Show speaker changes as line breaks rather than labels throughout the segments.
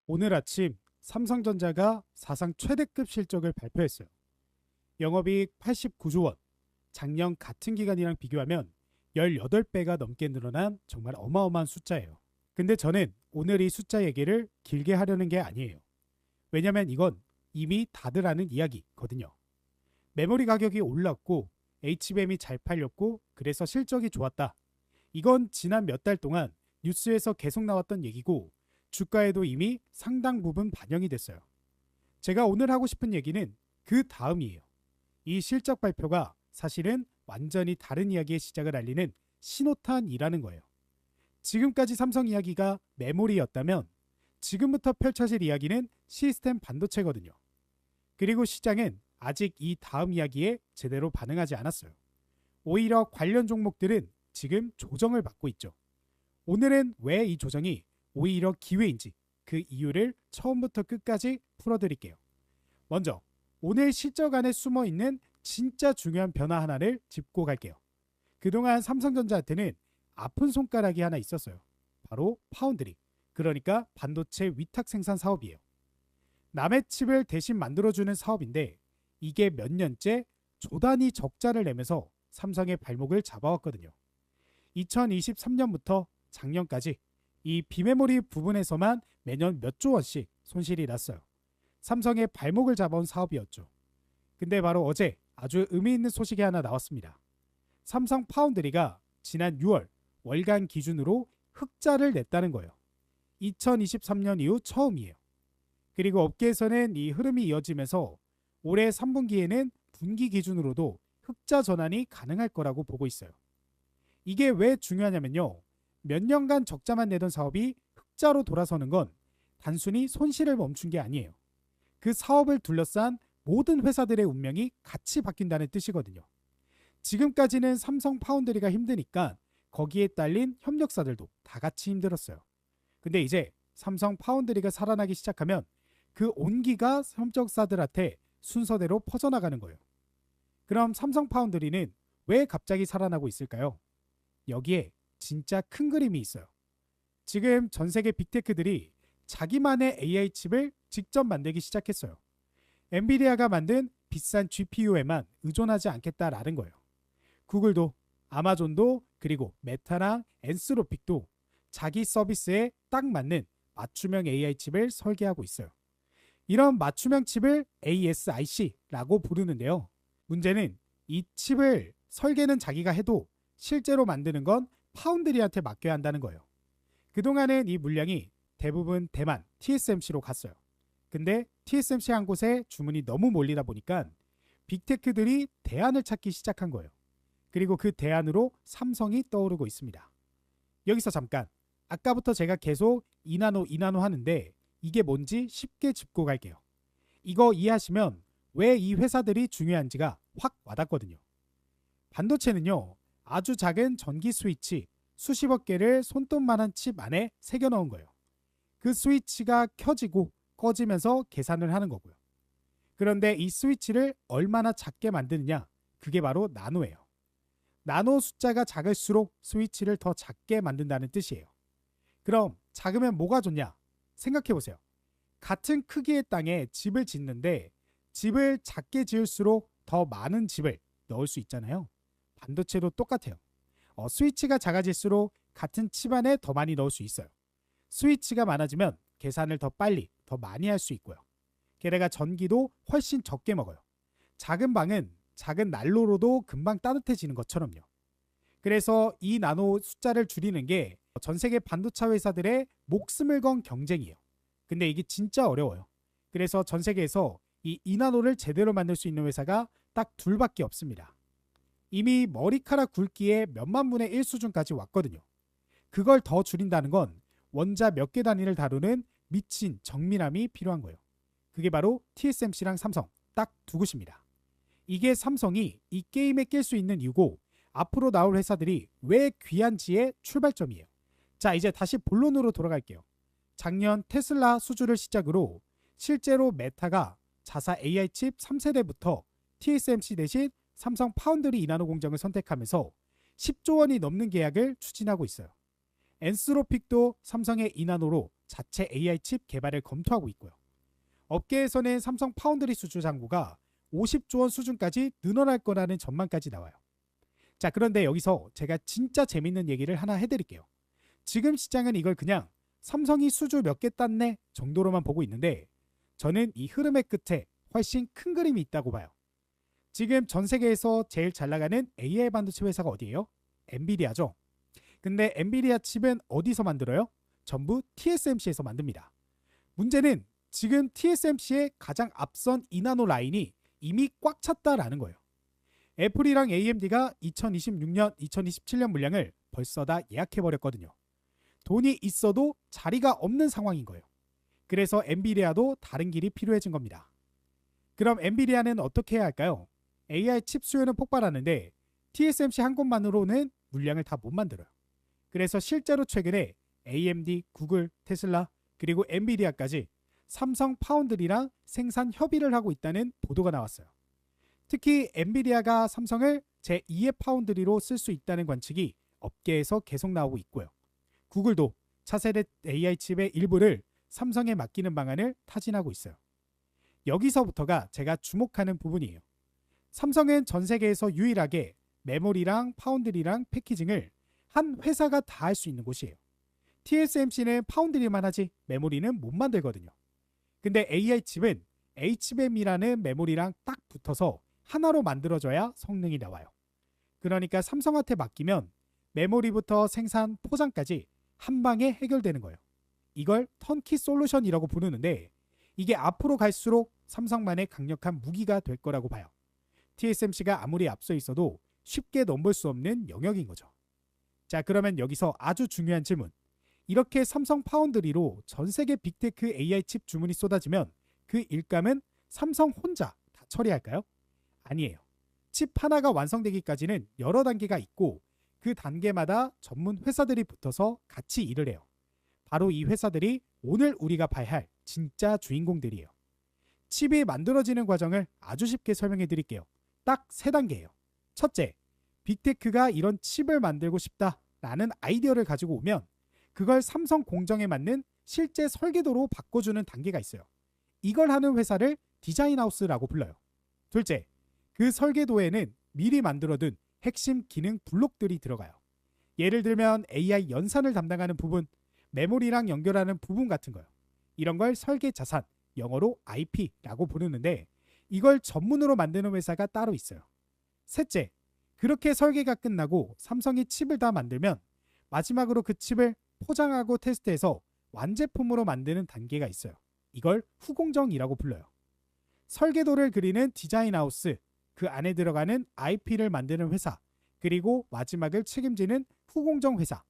오늘 아침 삼성전자가 사상 최대급 실적을 발표했어요. 영업이익 89조 원, 작년 같은 기간이랑 비교하면 18배가 넘게 늘어난 정말 어마어마한 숫자예요. 근데 저는 오늘 이 숫자 얘기를 길게 하려는 게 아니에요. 왜냐면 이건 이미 다들 아는 이야기거든요. 메모리 가격이 올랐고 HBM이 잘 팔렸고 그래서 실적이 좋았다. 이건 지난 몇 달 동안 뉴스에서 계속 나왔던 얘기고 주가에도 이미 상당 부분 반영이 됐어요. 제가 오늘 하고 싶은 얘기는 그 다음이에요. 이 실적 발표가 사실은 완전히 다른 이야기의 시작을 알리는 신호탄이라는 거예요. 지금까지 삼성 이야기가 메모리였다면 지금부터 펼쳐질 이야기는 시스템 반도체거든요. 그리고 시장은 아직 이 다음 이야기에 제대로 반응하지 않았어요. 오히려 관련 종목들은 지금 조정을 받고 있죠. 오늘은 왜 이 조정이 오히려 기회인지 그 이유를 처음부터 끝까지 풀어드릴게요. 먼저 오늘 실적 안에 숨어있는 진짜 중요한 변화 하나를 짚고 갈게요. 그동안 삼성전자한테는 아픈 손가락이 하나 있었어요. 바로 파운드리, 그러니까 반도체 위탁 생산 사업이에요. 남의 칩을 대신 만들어주는 사업인데 이게 몇 년째 조단위 적자를 내면서 삼성의 발목을 잡아왔거든요. 2023년부터 작년까지 이 비메모리 부분에서만 매년 몇 조 원씩 손실이 났어요. 삼성의 발목을 잡아온 사업이었죠. 근데 바로 어제 아주 의미 있는 소식이 하나 나왔습니다. 삼성 파운드리가 지난 6월 월간 기준으로 흑자를 냈다는 거예요. 2023년 이후 처음이에요. 그리고 업계에서는 이 흐름이 이어지면서 올해 3분기에는 분기 기준으로도 흑자 전환이 가능할 거라고 보고 있어요. 이게 왜 중요하냐면요. 몇 년간 적자만 내던 사업이 흑자로 돌아서는 건 단순히 손실을 멈춘 게 아니에요. 그 사업을 둘러싼 모든 회사들의 운명이 같이 바뀐다는 뜻이거든요. 지금까지는 삼성 파운드리가 힘드니까 거기에 딸린 협력사들도 다 같이 힘들었어요. 근데 이제 삼성 파운드리가 살아나기 시작하면 그 온기가 협력사들한테 순서대로 퍼져나가는 거예요. 그럼 삼성 파운드리는 왜 갑자기 살아나고 있을까요? 여기에 진짜 큰 그림이 있어요. 지금 전 세계 빅테크들이 자기만의 AI 칩을 직접 만들기 시작했어요. 엔비디아가 만든 비싼 GPU에만 의존하지 않겠다라는 거예요. 구글도, 아마존도, 그리고 메타랑 엔스로픽도 자기 서비스에 딱 맞는 맞춤형 AI 칩을 설계하고 있어요. 이런 맞춤형 칩을 ASIC라고 부르는데요. 문제는 이 칩을 설계는 자기가 해도 실제로 만드는 건 파운드리한테 맡겨야 한다는 거예요. 그동안은 이 물량이 대부분 대만 TSMC로 갔어요. 근데 TSMC 한 곳에 주문이 너무 몰리다 보니까 빅테크들이 대안을 찾기 시작한 거예요. 그리고 그 대안으로 삼성이 떠오르고 있습니다. 여기서 잠깐, 아까부터 제가 계속 이나노 하는데 이게 뭔지 쉽게 짚고 갈게요. 이거 이해하시면 왜 이 회사들이 중요한지가 확 와닿거든요. 반도체는요, 아주 작은 전기 스위치 수십억 개를 손톱만한 칩 안에 새겨 넣은 거예요. 그 스위치가 켜지고 꺼지면서 계산을 하는 거고요. 그런데 이 스위치를 얼마나 작게 만드느냐, 그게 바로 나노예요. 나노 숫자가 작을수록 스위치를 더 작게 만든다는 뜻이에요. 그럼 작으면 뭐가 좋냐? 생각해보세요. 같은 크기의 땅에 집을 짓는데 집을 작게 지을수록 더 많은 집을 넣을 수 있잖아요. 반도체도 똑같아요. 스위치가 작아질수록 같은 칩 안에 더 많이 넣을 수 있어요. 스위치가 많아지면 계산을 더 빨리, 더 많이 할 수 있고요. 게다가 전기도 훨씬 적게 먹어요. 작은 방은 작은 난로로도 금방 따뜻해지는 것처럼요. 그래서 이 나노 숫자를 줄이는 게 전 세계 반도체 회사들의 목숨을 건 경쟁이에요. 근데 이게 진짜 어려워요. 그래서 전 세계에서 이 이나노를 제대로 만들 수 있는 회사가 딱 둘밖에 없습니다. 이미 머리카락 굵기의 몇만 분의 1 수준까지 왔거든요. 그걸 더 줄인다는 건 원자 몇 개 단위를 다루는 미친 정밀함이 필요한 거예요. 그게 바로 TSMC랑 삼성 딱 두 곳입니다. 이게 삼성이 이 게임에 낄 수 있는 이유고 앞으로 나올 회사들이 왜 귀한지의 출발점이에요. 자, 이제 다시 본론으로 돌아갈게요. 작년 테슬라 수주를 시작으로 실제로 메타가 자사 AI 칩 3세대부터 TSMC 대신 삼성 파운드리 이나노 공정을 선택하면서 10조 원이 넘는 계약을 추진하고 있어요. 엔스로픽도 삼성의 이나노로 자체 AI 칩 개발을 검토하고 있고요. 업계에서는 삼성 파운드리 수주 잔고가 50조 원 수준까지 늘어날 거라는 전망까지 나와요. 자, 그런데 여기서 제가 진짜 재밌는 얘기를 하나 해드릴게요. 지금 시장은 이걸 그냥 삼성이 수주 몇 개 땄네 정도로만 보고 있는데 저는 이 흐름의 끝에 훨씬 큰 그림이 있다고 봐요. 지금 전 세계에서 제일 잘 나가는 AI 반도체 회사가 어디예요? 엔비디아죠. 근데 엔비디아 칩은 어디서 만들어요? 전부 TSMC에서 만듭니다. 문제는 지금 TSMC의 가장 앞선 2나노 라인이 이미 꽉 찼다라는 거예요. 애플이랑 AMD가 2026년, 2027년 물량을 벌써 다 예약해버렸거든요. 돈이 있어도 자리가 없는 상황인 거예요. 그래서 엔비디아도 다른 길이 필요해진 겁니다. 그럼 엔비디아는 어떻게 해야 할까요? AI 칩 수요는 폭발하는데 TSMC 한 곳만으로는 물량을 다 못 만들어요. 그래서 실제로 최근에 AMD, 구글, 테슬라, 그리고 엔비디아까지 삼성 파운드리랑 생산 협의를 하고 있다는 보도가 나왔어요. 특히 엔비디아가 삼성을 제2의 파운드리로 쓸 수 있다는 관측이 업계에서 계속 나오고 있고요. 구글도 차세대 AI 칩의 일부를 삼성에 맡기는 방안을 타진하고 있어요. 여기서부터가 제가 주목하는 부분이에요. 삼성은 전 세계에서 유일하게 메모리랑 파운드리랑 패키징을 한 회사가 다 할 수 있는 곳이에요. TSMC는 파운드리만 하지 메모리는 못 만들거든요. 근데 AI 칩은 HBM이라는 메모리랑 딱 붙어서 하나로 만들어져야 성능이 나와요. 그러니까 삼성한테 맡기면 메모리부터 생산, 포장까지 한 방에 해결되는 거예요. 이걸 턴키 솔루션이라고 부르는데 이게 앞으로 갈수록 삼성만의 강력한 무기가 될 거라고 봐요. TSMC가 아무리 앞서 있어도 쉽게 넘볼 수 없는 영역인 거죠. 자, 그러면 여기서 아주 중요한 질문. 이렇게 삼성 파운드리로 전 세계 빅테크 AI 칩 주문이 쏟아지면 그 일감은 삼성 혼자 다 처리할까요? 아니에요. 칩 하나가 완성되기까지는 여러 단계가 있고 그 단계마다 전문 회사들이 붙어서 같이 일을 해요. 바로 이 회사들이 오늘 우리가 봐야 할 진짜 주인공들이에요. 칩이 만들어지는 과정을 아주 쉽게 설명해 드릴게요. 딱 3단계예요. 첫째, 빅테크가 이런 칩을 만들고 싶다라는 아이디어를 가지고 오면 그걸 삼성 공정에 맞는 실제 설계도로 바꿔주는 단계가 있어요. 이걸 하는 회사를 디자인하우스라고 불러요. 둘째, 그 설계도에는 미리 만들어둔 핵심 기능 블록들이 들어가요. 예를 들면 AI 연산을 담당하는 부분, 메모리랑 연결하는 부분 같은 거요. 이런 걸 설계 자산, 영어로 IP라고 부르는데 이걸 전문으로 만드는 회사가 따로 있어요. 셋째, 그렇게 설계가 끝나고 삼성이 칩을 다 만들면 마지막으로 그 칩을 포장하고 테스트해서 완제품으로 만드는 단계가 있어요. 이걸 후공정이라고 불러요. 설계도를 그리는 디자인하우스, 그 안에 들어가는 IP를 만드는 회사, 그리고 마지막을 책임지는 후공정 회사.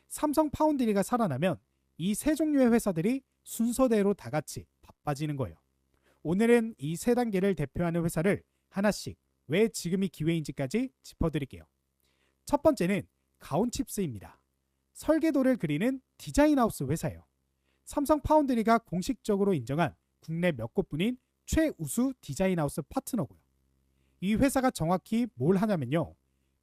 삼성 파운드리가 살아나면 이 3종류의 회사들이 순서대로 다 같이 바빠지는 거예요. 오늘은 이 3단계를 대표하는 회사를 하나씩 왜 지금이 기회인지까지 짚어드릴게요. 첫 번째는 가온칩스입니다. 설계도를 그리는 디자인하우스 회사예요. 삼성 파운드리가 공식적으로 인정한 국내 몇 곳뿐인 최우수 디자인하우스 파트너고요. 이 회사가 정확히 뭘 하냐면요.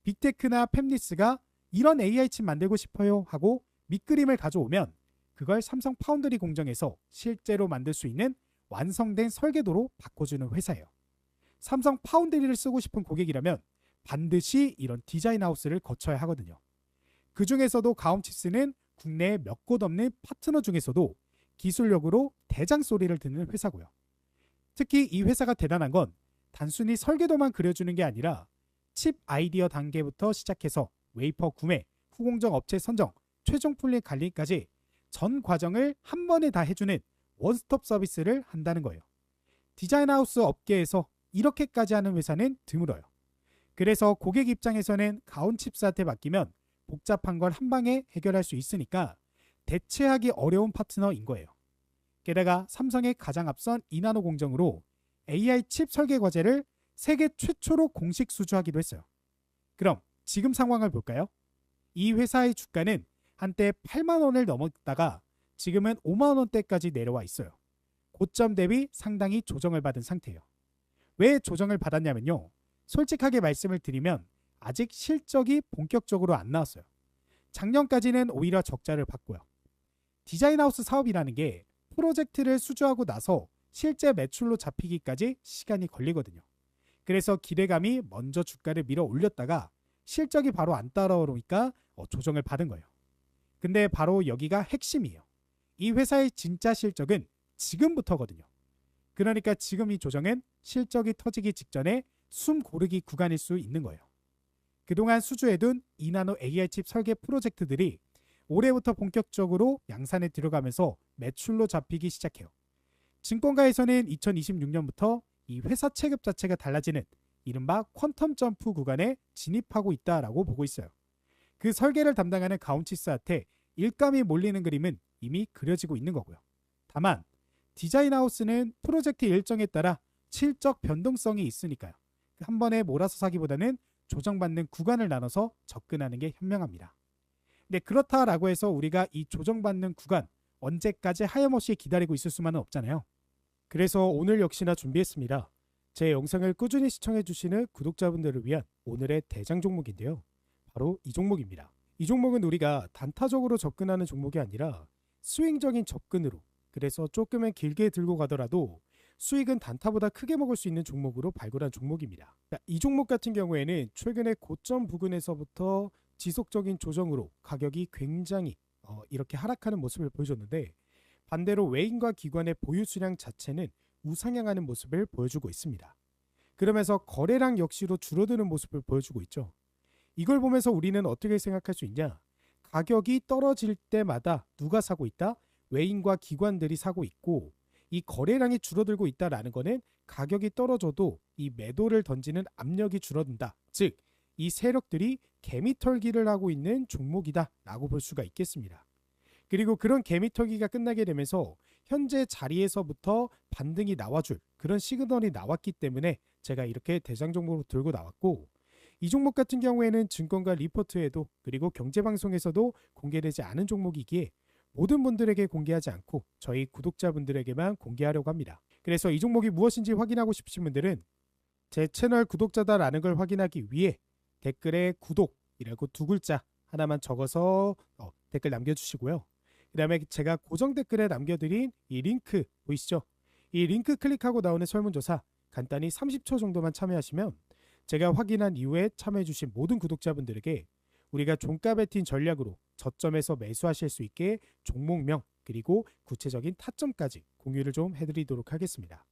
빅테크나 팹리스가 이런 AI 칩 만들고 싶어요 하고 밑그림을 가져오면 그걸 삼성 파운드리 공정에서 실제로 만들 수 있는 완성된 설계도로 바꿔주는 회사예요. 삼성 파운드리를 쓰고 싶은 고객이라면 반드시 이런 디자인하우스를 거쳐야 하거든요. 그 중에서도 가온칩스는 국내에 몇 곳 없는 파트너 중에서도 기술력으로 대장 소리를 듣는 회사고요. 특히 이 회사가 대단한 건 단순히 설계도만 그려주는 게 아니라 칩 아이디어 단계부터 시작해서 웨이퍼 구매, 후공정 업체 선정, 최종 품질 관리까지 전 과정을 한 번에 다 해주는 원스톱 서비스를 한다는 거예요. 디자인하우스 업계에서 이렇게까지 하는 회사는 드물어요. 그래서 고객 입장에서는 가온칩스한테 맡기면 복잡한 걸 한 방에 해결할 수 있으니까 대체하기 어려운 파트너인 거예요. 게다가 삼성의 가장 앞선 2나노 공정으로 AI 칩 설계 과제를 세계 최초로 공식 수주하기도 했어요. 그럼 지금 상황을 볼까요? 이 회사의 주가는 한때 8만 원을 넘었다가 지금은 5만 원대까지 내려와 있어요. 고점 대비 상당히 조정을 받은 상태예요. 왜 조정을 받았냐면요. 솔직하게 말씀을 드리면 아직 실적이 본격적으로 안 나왔어요. 작년까지는 오히려 적자를 봤고요. 디자인하우스 사업이라는 게 프로젝트를 수주하고 나서 실제 매출로 잡히기까지 시간이 걸리거든요. 그래서 기대감이 먼저 주가를 밀어 올렸다가 실적이 바로 안 따라오니까 조정을 받은 거예요. 근데 바로 여기가 핵심이에요. 이 회사의 진짜 실적은 지금부터거든요. 그러니까 지금 이 조정은 실적이 터지기 직전에 숨 고르기 구간일 수 있는 거예요. 그동안 수주해둔 이나노 AI 칩 설계 프로젝트들이 올해부터 본격적으로 양산에 들어가면서 매출로 잡히기 시작해요. 증권가에서는 2026년부터 이 회사 체급 자체가 달라지는 이른바 퀀텀 점프 구간에 진입하고 있다라고 보고 있어요. 그 설계를 담당하는 가온치스한테 일감이 몰리는 그림은 이미 그려지고 있는 거고요. 다만 디자인하우스는 프로젝트 일정에 따라 실적 변동성이 있으니까요. 한 번에 몰아서 사기보다는 조정받는 구간을 나눠서 접근하는 게 현명합니다. 근데 그렇다라고 해서 우리가 이 조정받는 구간 언제까지 하염없이 기다리고 있을 수만은 없잖아요. 그래서 오늘 역시나 준비했습니다. 제 영상을 꾸준히 시청해주시는 구독자분들을 위한 오늘의 대장 종목인데요. 바로 이 종목입니다. 이 종목은 우리가 단타적으로 접근하는 종목이 아니라 스윙적인 접근으로, 그래서 조금은 길게 들고 가더라도 수익은 단타보다 크게 먹을 수 있는 종목으로 발굴한 종목입니다. 이 종목 같은 경우에는 최근에 고점 부근에서부터 지속적인 조정으로 가격이 굉장히 이렇게 하락하는 모습을 보여줬는데, 반대로 외인과 기관의 보유 수량 자체는 우상향하는 모습을 보여주고 있습니다. 그러면서 거래량 역시도 줄어드는 모습을 보여주고 있죠. 이걸 보면서 우리는 어떻게 생각할 수 있냐? 가격이 떨어질 때마다 누가 사고 있다? 외인과 기관들이 사고 있고, 이 거래량이 줄어들고 있다라는 것은 가격이 떨어져도 이 매도를 던지는 압력이 줄어든다. 즉, 이 세력들이 개미털기를 하고 있는 종목이다라고 볼 수가 있겠습니다. 그리고 그런 개미털기가 끝나게 되면서 현재 자리에서부터 반등이 나와줄 그런 시그널이 나왔기 때문에 제가 이렇게 대장 종목으로 들고 나왔고, 이 종목 같은 경우에는 증권가 리포트에도 그리고 경제방송에서도 공개되지 않은 종목이기에 모든 분들에게 공개하지 않고 저희 구독자분들에게만 공개하려고 합니다. 그래서 이 종목이 무엇인지 확인하고 싶으신 분들은 제 채널 구독자다라는 걸 확인하기 위해 댓글에 구독이라고 두 글자 하나만 적어서 댓글 남겨주시고요. 그 다음에 제가 고정 댓글에 남겨드린 이 링크 보이시죠? 이 링크 클릭하고 나오는 설문조사 간단히 30초 정도만 참여하시면 제가 확인한 이후에 참여해주신 모든 구독자분들에게 우리가 종가 베팅 전략으로 저점에서 매수하실 수 있게 종목명 그리고 구체적인 타점까지 공유를 좀 해드리도록 하겠습니다.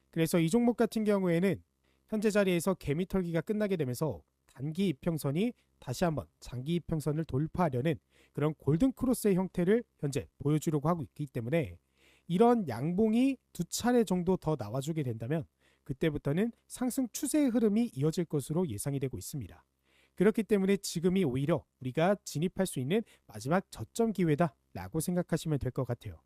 그래서 이 종목 같은 경우에는 현재 자리에서 개미털기가 끝나게 되면서 단기 이평선이 다시 한번 장기 이평선을 돌파하려는 그런 골든 크로스의 형태를 현재 보여주려고 하고 있기 때문에 이런 양봉이 두 차례 정도 더 나와주게 된다면 그때부터는 상승 추세의 흐름이 이어질 것으로 예상이 되고 있습니다. 그렇기 때문에 지금이 오히려 우리가 진입할 수 있는 마지막 저점 기회다라고 생각하시면 될 것 같아요.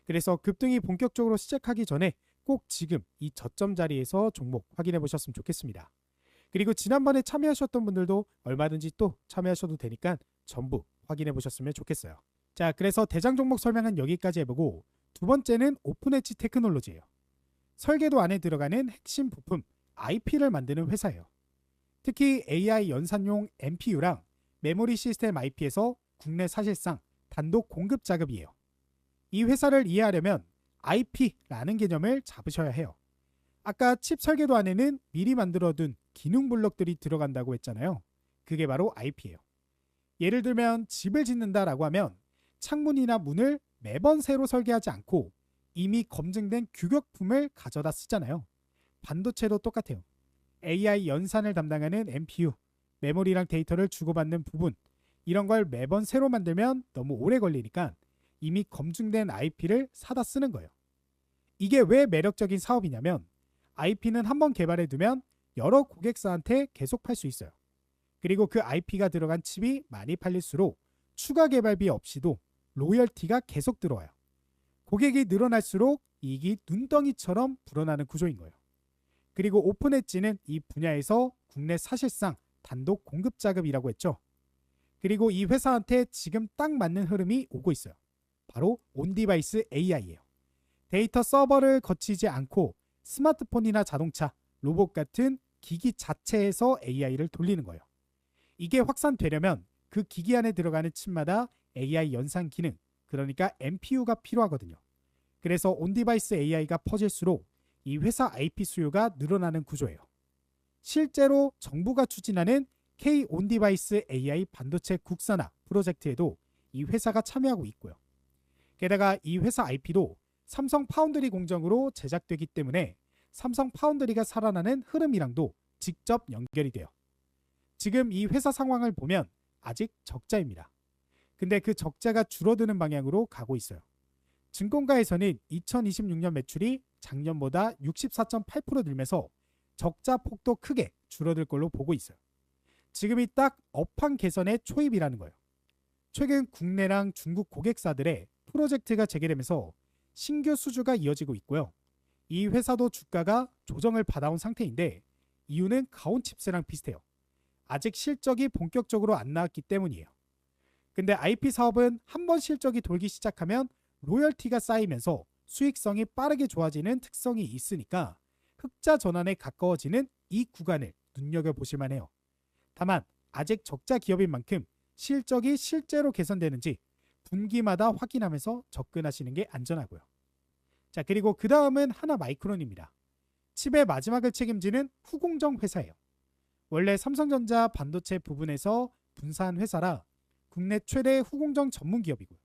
그래서 급등이 본격적으로 시작하기 전에 꼭 지금 이 저점 자리에서 종목 확인해 보셨으면 좋겠습니다. 그리고 지난번에 참여하셨던 분들도 얼마든지 또 참여하셔도 되니까 전부 확인해 보셨으면 좋겠어요. 자, 그래서 대장 종목 설명은 여기까지 해보고 두 번째는 오픈 엣지 테크놀로지예요. 설계도 안에 들어가는 핵심 부품 IP를 만드는 회사예요. 특히 AI 연산용 NPU랑 메모리 시스템 IP에서 국내 사실상 단독 공급 작업이에요. 이 회사를 이해하려면 IP라는 개념을 잡으셔야 해요. 아까 칩 설계도 안에는 미리 만들어둔 기능 블록들이 들어간다고 했잖아요. 그게 바로 IP예요. 예를 들면 집을 짓는다라고 하면 창문이나 문을 매번 새로 설계하지 않고 이미 검증된 규격품을 가져다 쓰잖아요. 반도체도 똑같아요. AI 연산을 담당하는 NPU, 메모리랑 데이터를 주고받는 부분, 이런 걸 매번 새로 만들면 너무 오래 걸리니까 이미 검증된 IP를 사다 쓰는 거예요. 이게 왜 매력적인 사업이냐면 IP는 한번 개발해두면 여러 고객사한테 계속 팔 수 있어요. 그리고 그 IP가 들어간 칩이 많이 팔릴수록 추가 개발비 없이도 로열티가 계속 들어와요. 고객이 늘어날수록 이익이 눈덩이처럼 불어나는 구조인 거예요. 그리고 오픈 엣지는 이 분야에서 국내 사실상 단독 공급 작업이라고 했죠. 그리고 이 회사한테 지금 딱 맞는 흐름이 오고 있어요. 바로 온디바이스 AI예요. 데이터 서버를 거치지 않고 스마트폰이나 자동차, 로봇 같은 기기 자체에서 AI를 돌리는 거예요. 이게 확산되려면 그 기기 안에 들어가는 칩마다 AI 연산 기능, 그러니까 NPU가 필요하거든요. 그래서 온디바이스 AI가 퍼질수록 이 회사 IP 수요가 늘어나는 구조예요. 실제로 정부가 추진하는 K 온디바이스 AI 반도체 국산화 프로젝트에도 이 회사가 참여하고 있고요. 게다가 이 회사 IP도 삼성 파운드리 공정으로 제작되기 때문에 삼성 파운드리가 살아나는 흐름이랑도 직접 연결이 돼요. 지금 이 회사 상황을 보면 아직 적자입니다. 근데 그 적자가 줄어드는 방향으로 가고 있어요. 증권가에서는 2026년 매출이 작년보다 64.8% 늘면서 적자 폭도 크게 줄어들 걸로 보고 있어요. 지금이 딱 업황 개선의 초입이라는 거예요. 최근 국내랑 중국 고객사들의 프로젝트가 재개되면서 신규 수주가 이어지고 있고요. 이 회사도 주가가 조정을 받아온 상태인데 이유는 가온칩스랑 비슷해요. 아직 실적이 본격적으로 안 나왔기 때문이에요. 근데 IP 사업은 한번 실적이 돌기 시작하면 로열티가 쌓이면서 수익성이 빠르게 좋아지는 특성이 있으니까 흑자 전환에 가까워지는 이 구간을 눈여겨보실 만해요. 다만 아직 적자 기업인 만큼 실적이 실제로 개선되는지 분기마다 확인하면서 접근하시는 게 안전하고요. 자, 그리고 그 다음은 하나마이크론입니다. 칩의 마지막을 책임지는 후공정 회사예요. 원래 삼성전자 반도체 부분에서 분사한 회사라 국내 최대 후공정 전문 기업이고요.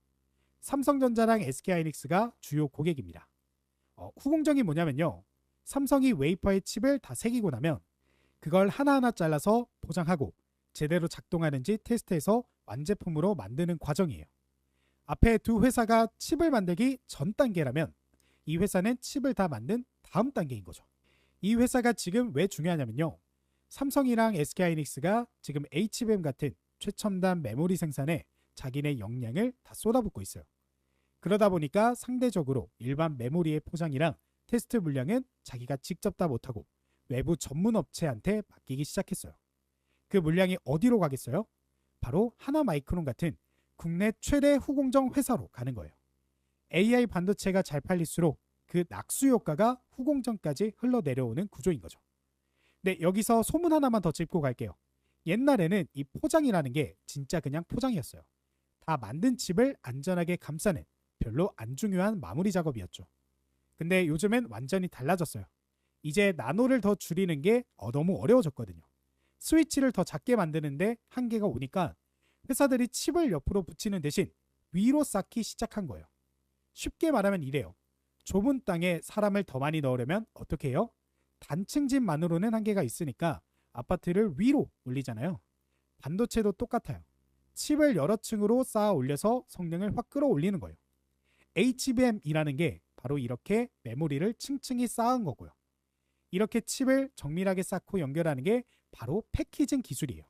삼성전자랑 SK하이닉스가 주요 고객입니다. 후공정이 뭐냐면요. 삼성이 웨이퍼의 칩을 다 새기고 나면 그걸 하나하나 잘라서 포장하고 제대로 작동하는지 테스트해서 완제품으로 만드는 과정이에요. 앞에 두 회사가 칩을 만들기 전 단계라면 이 회사는 칩을 다 만든 다음 단계인 거죠. 이 회사가 지금 왜 중요하냐면요. 삼성이랑 SK하이닉스가 지금 HBM 같은 최첨단 메모리 생산에 자기네 역량을 다 쏟아붓고 있어요. 그러다 보니까 상대적으로 일반 메모리의 포장이랑 테스트 물량은 자기가 직접 다 못하고 외부 전문 업체한테 맡기기 시작했어요. 그 물량이 어디로 가겠어요? 바로 하나마이크론 같은 국내 최대 후공정 회사로 가는 거예요. AI 반도체가 잘 팔릴수록 그 낙수 효과가 후공정까지 흘러내려오는 구조인 거죠. 네, 여기서 소문 하나만 더 짚고 갈게요. 옛날에는 이 포장이라는 게 진짜 그냥 포장이었어요. 다 만든 칩을 안전하게 감싸는 별로 안 중요한 마무리 작업이었죠. 근데 요즘엔 완전히 달라졌어요. 이제 나노를 더 줄이는 게 너무 어려워졌거든요. 스위치를 더 작게 만드는데 한계가 오니까 회사들이 칩을 옆으로 붙이는 대신 위로 쌓기 시작한 거예요. 쉽게 말하면 이래요. 좁은 땅에 사람을 더 많이 넣으려면 어떻게 해요? 단층 집만으로는 한계가 있으니까 아파트를 위로 올리잖아요. 반도체도 똑같아요. 칩을 여러 층으로 쌓아 올려서 성능을 확 끌어올리는 거예요. HBM이라는 게 바로 이렇게 메모리를 층층이 쌓은 거고요. 이렇게 칩을 정밀하게 쌓고 연결하는 게 바로 패키징 기술이에요.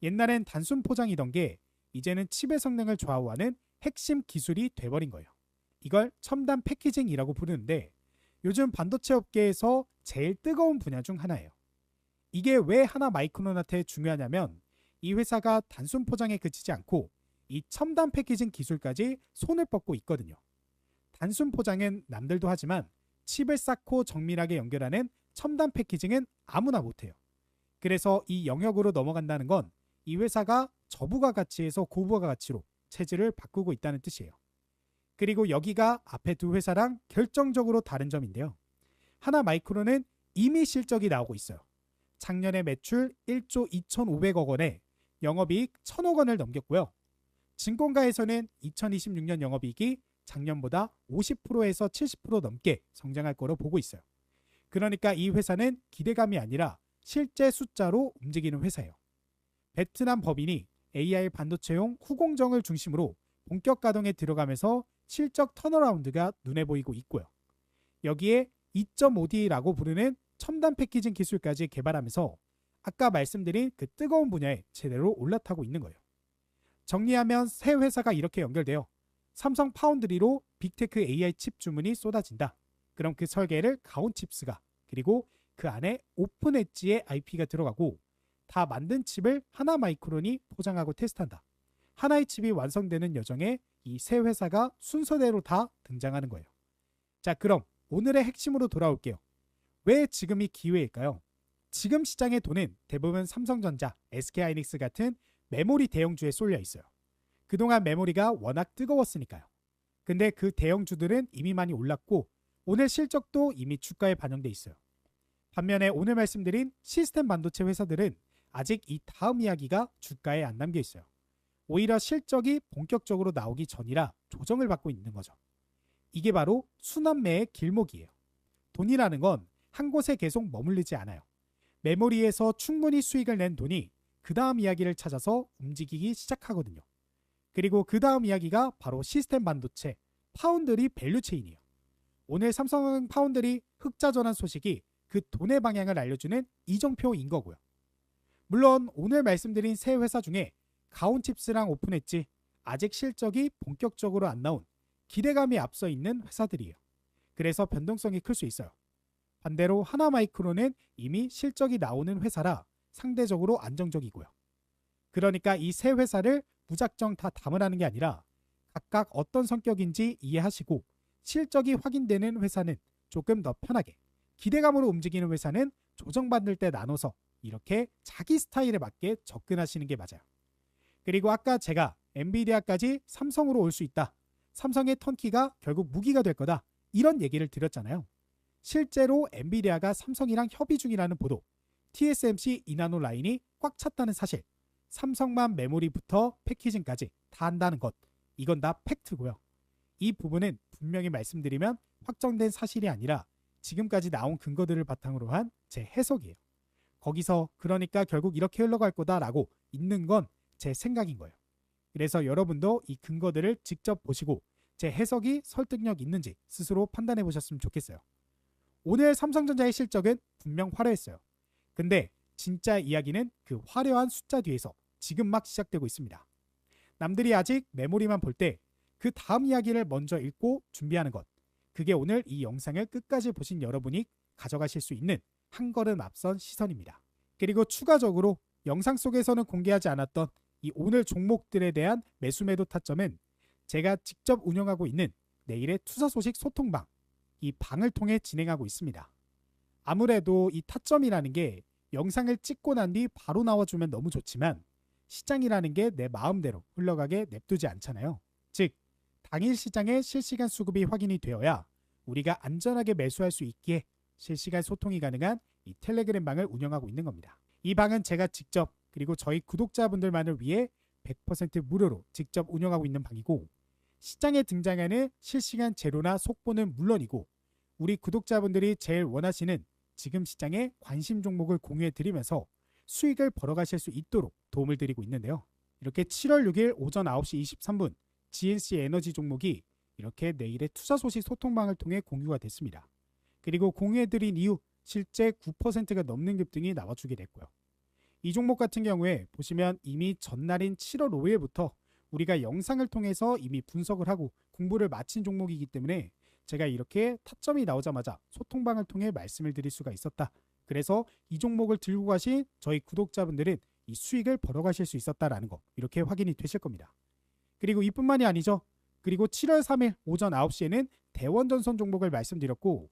옛날엔 단순 포장이던 게 이제는 칩의 성능을 좌우하는 핵심 기술이 돼버린 거예요. 이걸 첨단 패키징이라고 부르는데 요즘 반도체 업계에서 제일 뜨거운 분야 중 하나예요. 이게 왜 하나마이크론한테 중요하냐면 이 회사가 단순 포장에 그치지 않고 이 첨단 패키징 기술까지 손을 뻗고 있거든요. 단순 포장은 남들도 하지만 칩을 쌓고 정밀하게 연결하는 첨단 패키징은 아무나 못해요. 그래서 이 영역으로 넘어간다는 건 이 회사가 저부가 가치에서 고부가 가치로 체질을 바꾸고 있다는 뜻이에요. 그리고 여기가 앞에 두 회사랑 결정적으로 다른 점인데요. 하나마이크론은 이미 실적이 나오고 있어요. 작년에 매출 1조 2,500억 원에 영업이익 1,000억 원을 넘겼고요. 증권가에서는 2026년 영업이익이 작년보다 50%에서 70% 넘게 성장할 거로 보고 있어요. 그러니까 이 회사는 기대감이 아니라 실제 숫자로 움직이는 회사예요. 베트남 법인이 AI 반도체용 후공정을 중심으로 본격 가동에 들어가면서 실적 턴어라운드가 눈에 보이고 있고요. 여기에 2.5D라고 부르는 첨단 패키징 기술까지 개발하면서 아까 말씀드린 그 뜨거운 분야에 제대로 올라타고 있는 거예요. 정리하면 세 회사가 이렇게 연결돼요. 삼성 파운드리로 빅테크 AI 칩 주문이 쏟아진다. 그럼 그 설계를 가온칩스가 그리고 그 안에 오픈 엣지의 IP가 들어가고 다 만든 칩을 하나마이크론이 포장하고 테스트한다. 하나의 칩이 완성되는 여정에 이 세 회사가 순서대로 다 등장하는 거예요. 자, 그럼 오늘의 핵심으로 돌아올게요. 왜 지금이 기회일까요? 지금 시장의 돈은 대부분 삼성전자, SK하이닉스 같은 메모리 대형주에 쏠려 있어요. 그동안 메모리가 워낙 뜨거웠으니까요. 근데 그 대형주들은 이미 많이 올랐고 오늘 실적도 이미 주가에 반영돼 있어요. 반면에 오늘 말씀드린 시스템 반도체 회사들은 아직 이 다음 이야기가 주가에 안 담겨 있어요. 오히려 실적이 본격적으로 나오기 전이라 조정을 받고 있는 거죠. 이게 바로 순환매의 길목이에요. 돈이라는 건 한 곳에 계속 머물리지 않아요. 메모리에서 충분히 수익을 낸 돈이 그 다음 이야기를 찾아서 움직이기 시작하거든요. 그리고 그 다음 이야기가 바로 시스템 반도체, 파운드리 밸류체인이에요. 오늘 삼성 파운드리 흑자 전환 소식이 그 돈의 방향을 알려주는 이정표인 거고요. 물론 오늘 말씀드린 세 회사 중에 가온칩스랑 오픈엣지 아직 실적이 본격적으로 안 나온 기대감이 앞서 있는 회사들이에요. 그래서 변동성이 클 수 있어요. 반대로 하나마이크로는 이미 실적이 나오는 회사라 상대적으로 안정적이고요. 그러니까 이 세 회사를 무작정 다 담으라는 게 아니라 각각 어떤 성격인지 이해하시고 실적이 확인되는 회사는 조금 더 편하게, 기대감으로 움직이는 회사는 조정받을 때 나눠서 이렇게 자기 스타일에 맞게 접근하시는 게 맞아요. 그리고 아까 제가 엔비디아까지 삼성으로 올 수 있다. 삼성의 턴키가 결국 무기가 될 거다. 이런 얘기를 드렸잖아요. 실제로 엔비디아가 삼성이랑 협의 중이라는 보도, TSMC 이나노 라인이 꽉 찼다는 사실, 삼성만 메모리부터 패키징까지 다 한다는 것, 이건 다 팩트고요. 이 부분은 분명히 말씀드리면 확정된 사실이 아니라 지금까지 나온 근거들을 바탕으로 한 제 해석이에요. 거기서 그러니까 결국 이렇게 흘러갈 거다라고 있는 건 제 생각인 거예요. 그래서 여러분도 이 근거들을 직접 보시고 제 해석이 설득력 있는지 스스로 판단해 보셨으면 좋겠어요. 오늘 삼성전자의 실적은 분명 화려했어요. 근데 진짜 이야기는 그 화려한 숫자 뒤에서 지금 막 시작되고 있습니다. 남들이 아직 메모리만 볼 때 그 다음 이야기를 먼저 읽고 준비하는 것, 그게 오늘 이 영상을 끝까지 보신 여러분이 가져가실 수 있는 한 걸음 앞선 시선입니다. 그리고 추가적으로 영상 속에서는 공개하지 않았던 이 오늘 종목들에 대한 매수매도 타점은 제가 직접 운영하고 있는 내일의 투자 소식 소통방, 이 방을 통해 진행하고 있습니다. 아무래도 이 타점이라는 게 영상을 찍고 난 뒤 바로 나와주면 너무 좋지만 시장이라는 게 내 마음대로 흘러가게 냅두지 않잖아요. 즉 당일 시장의 실시간 수급이 확인이 되어야 우리가 안전하게 매수할 수 있기에 실시간 소통이 가능한 이 텔레그램 방을 운영하고 있는 겁니다. 이 방은 제가 직접 그리고 저희 구독자분들만을 위해 100% 무료로 직접 운영하고 있는 방이고, 시장에 등장하는 실시간 재료나 속보는 물론이고 우리 구독자분들이 제일 원하시는 지금 시장의 관심 종목을 공유해 드리면서 수익을 벌어가실 수 있도록 도움을 드리고 있는데요. 이렇게 7월 6일 오전 9시 23분 GNC 에너지 종목이 이렇게 내일의 투자 소식 소통방을 통해 공유가 됐습니다. 그리고 공유해드린 이후 실제 9%가 넘는 급등이 나와주게 됐고요. 이 종목 같은 경우에 보시면 이미 전날인 7월 5일부터 우리가 영상을 통해서 이미 분석을 하고 공부를 마친 종목이기 때문에 제가 이렇게 타점이 나오자마자 소통방을 통해 말씀을 드릴 수가 있었다. 그래서 이 종목을 들고 가신 저희 구독자분들은 이 수익을 벌어가실 수 있었다라는 거 이렇게 확인이 되실 겁니다. 그리고 이뿐만이 아니죠. 그리고 7월 3일 오전 9시에는 대원전선 종목을 말씀드렸고,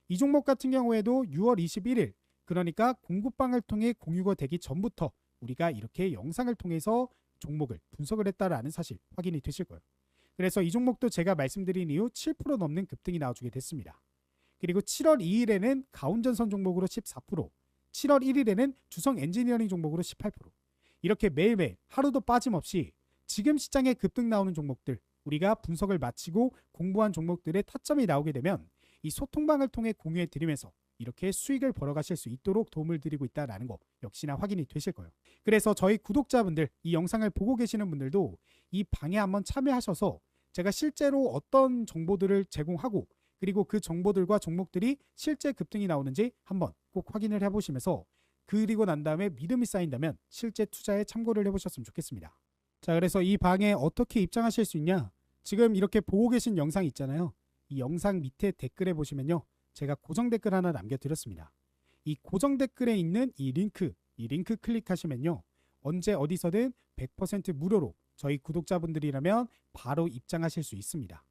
이 종목 같은 경우에도 6월 21일 그러니까 공급방을 통해 공유가 되기 전부터 우리가 이렇게 영상을 통해서 종목을 분석을 했다라는 사실 확인이 되실 거예요. 그래서 이 종목도 제가 말씀드린 이후 7% 넘는 급등이 나와주게 됐습니다. 그리고 7월 2일에는 가온전선 종목으로 14%, 7월 1일에는 주성 엔지니어링 종목으로 18%, 이렇게 매일매일 하루도 빠짐없이 지금 시장에 급등 나오는 종목들, 우리가 분석을 마치고 공부한 종목들의 타점이 나오게 되면 이 소통방을 통해 공유해 드리면서 이렇게 수익을 벌어가실 수 있도록 도움을 드리고 있다는 거 역시나 확인이 되실 거예요. 그래서 저희 구독자분들, 이 영상을 보고 계시는 분들도 이 방에 한번 참여하셔서 제가 실제로 어떤 정보들을 제공하고 그리고 그 정보들과 종목들이 실제 급등이 나오는지 한번 꼭 확인을 해보시면서 그리고 난 다음에 믿음이 쌓인다면 실제 투자에 참고를 해보셨으면 좋겠습니다. 자, 그래서 이 방에 어떻게 입장하실 수 있냐, 지금 이렇게 보고 계신 영상 있잖아요. 이 영상 밑에 댓글에 보시면요, 제가 고정 댓글 하나 남겨드렸습니다. 이 고정 댓글에 있는 이 링크 클릭하시면요, 언제 어디서든 100% 무료로 저희 구독자분들이라면 바로 입장하실 수 있습니다.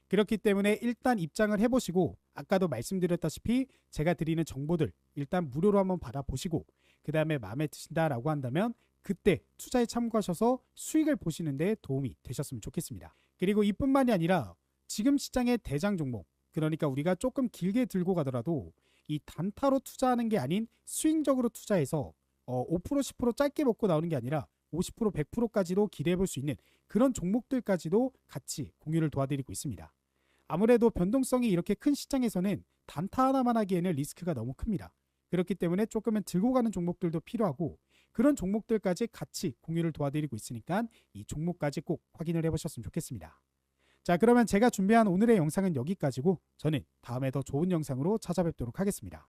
그렇기 때문에 일단 입장을 해보시고 아까도 말씀드렸다시피 제가 드리는 정보들 일단 무료로 한번 받아보시고 그 다음에 마음에 드신다라고 한다면 그때 투자에 참고하셔서 수익을 보시는 데 도움이 되셨으면 좋겠습니다. 그리고 이뿐만이 아니라 지금 시장의 대장 종목, 그러니까 우리가 조금 길게 들고 가더라도 이 단타로 투자하는 게 아닌 스윙적으로 투자해서 5% 10% 짧게 먹고 나오는 게 아니라 50% 100%까지도 기대해 볼 수 있는 그런 종목들까지도 같이 공유를 도와드리고 있습니다. 아무래도 변동성이 이렇게 큰 시장에서는 단타 하나만 하기에는 리스크가 너무 큽니다. 그렇기 때문에 조금은 들고 가는 종목들도 필요하고 그런 종목들까지 같이 공유를 도와드리고 있으니까 이 종목까지 꼭 확인을 해보셨으면 좋겠습니다. 자, 그러면 제가 준비한 오늘의 영상은 여기까지고 저는 다음에 더 좋은 영상으로 찾아뵙도록 하겠습니다.